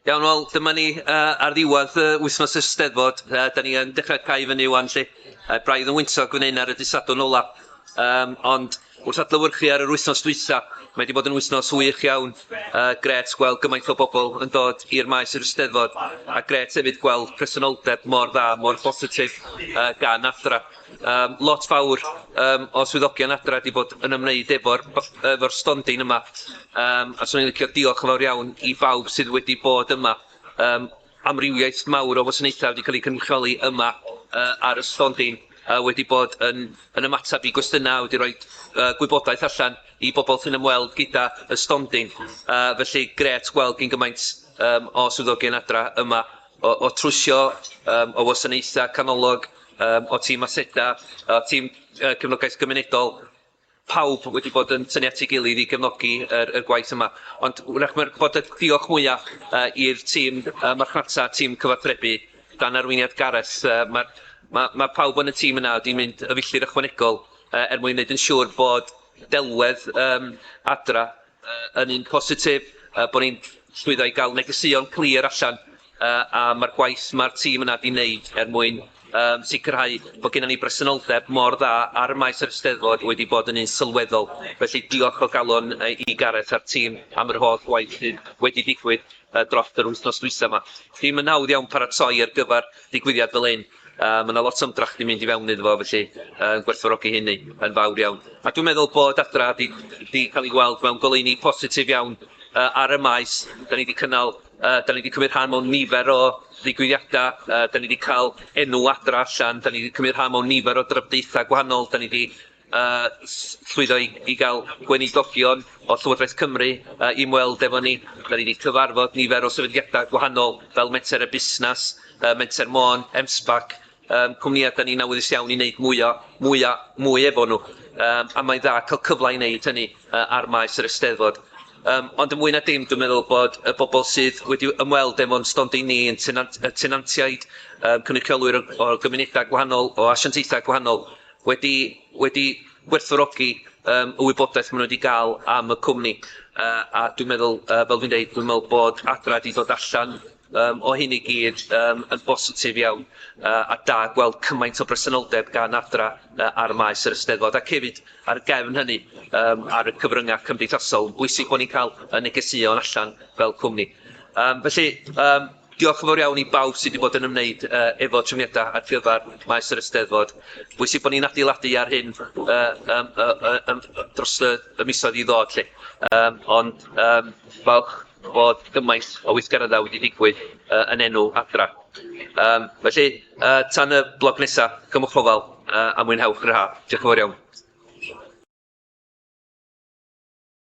Iawn, wel, dyma ni ar ddiwedd wythnos Eisteddfod. Da ni yn dechrau cael fyny wan lle. Braidd yn wyntog fan hyn ar y dysadwn ola. Ond wrth adlewyrchu ar yr wythnos dwytha, mae wedi bod yn wythnos wych iawn. Gret gweld gymaint o bobl yn dod i'r maes yr Eisteddfod. A gret hefyd gweld presenoldeb mor dda, mor positif gan adra. Lot fawr o swyddogion adra wedi bod yn ymwneud efo'r stondin yma. A swn i'n licio diolch yn fawr iawn i bawb sydd wedi bod yma. Amrywiaeth mawr o wasanaethau wedi cael eu cynrychioli yma ar y stondin. Wedi bod yn ymateb i gwestiynau, wedi rhoi gwybodaeth allan i bobl sy'n ymweld gyda y stondin. Felly gret gweld gyn gymaint o swyddogion adra yma o trwsio, o wasanaethau canolog, o tîm aseda, o tîm cefnogaeth gymunedol. Pawb wedi bod yn tynnu at ei gilydd i gefnogi y gwaith yma. Ond wrach mae'r bod y diolch mwyaf i'r tîm marchnata, tîm cyfathrebu, dan arweiniad Gareth. Mae pawb yn y tîm yna wedi mynd y filltir ychwanegol mwyn wneud yn siŵr bod delwedd adra yn un positif, bod ni'n llwyddo i gael negeseuon clir allan a mae'r gwaith mae'r tîm yna wedi wneud mwyn sicrhau bod gennym ni bresenoldeb mor dda ar y maes yr Eisteddfod wedi bod yn un sylweddol. Felly diolch o galon i Gareth a'r tîm am yr holl gwaith sydd wedi digwydd dros yr wythnos dwytha yma. Dim yn hawdd iawn paratoi ar gyfer digwyddiad fel un. Mae yna lot o ymdrach wedi mynd i fewn iddo fo, felly gwerthfawrogi hynny yn fawr iawn. A dwi'n meddwl bod adra wedi cael ei weld mewn goleuni positif iawn ar y maes. Da ni wedi cymryd rhan mewn nifer o ddigwyddiadau, da ni wedi cael enw adra allan, da ni wedi cymryd rhan mewn nifer o drafdeithau gwahanol, da ni wedi llwyddo i gael gweinidogion o Llywodraeth Cymru i ymweld efo ni. Da ni wedi cyfarfod nifer o sefydliadau gwahanol fel Menter y Busnes, Menter Môn, Emsbac, cwmnïau da ni'n awyddus iawn i wneud mwy efo nhw. A mae'n dda cael cyfle i wneud hynny ar maes yr Eisteddfod. Ond yn mwy na dim, dwi'n meddwl bod y bobl sydd wedi ymweld efo'n stondin ni yn tenantiaid, cynrychiolwyr o gymunedau gwahanol, o asiantaethau gwahanol, wedi gwerthfawrogi y wybodaeth maen nhw wedi cael am y cwmni. A dwi'n meddwl, fel fi'n dweud, dwi'n meddwl bod adra wedi dod allan o hyn i gyd yn bositif iawn a da gweld cymaint o bresenoldeb gan adra ar maes yr Eisteddfod ac hefyd ar gefn hynny ar y cyfryngau cymdeithasol. Bwysig bod ni'n cael y negeseuon allan fel cwmni. Felly, diolch yn fawr iawn i bawb sydd wedi bod yn ymwneud efo trefniadau ar gyfer maes yr Eisteddfod. Bwysig bod ni'n adeiladu ar hyn dros y misoedd i ddod. Ond falch bod gymaint o weithgareddau wedi digwydd yn enw adra. Felly, tan y blog nesaf, cymwch ofal a mwynhewch yr haf. Diolch yn fawr iawn.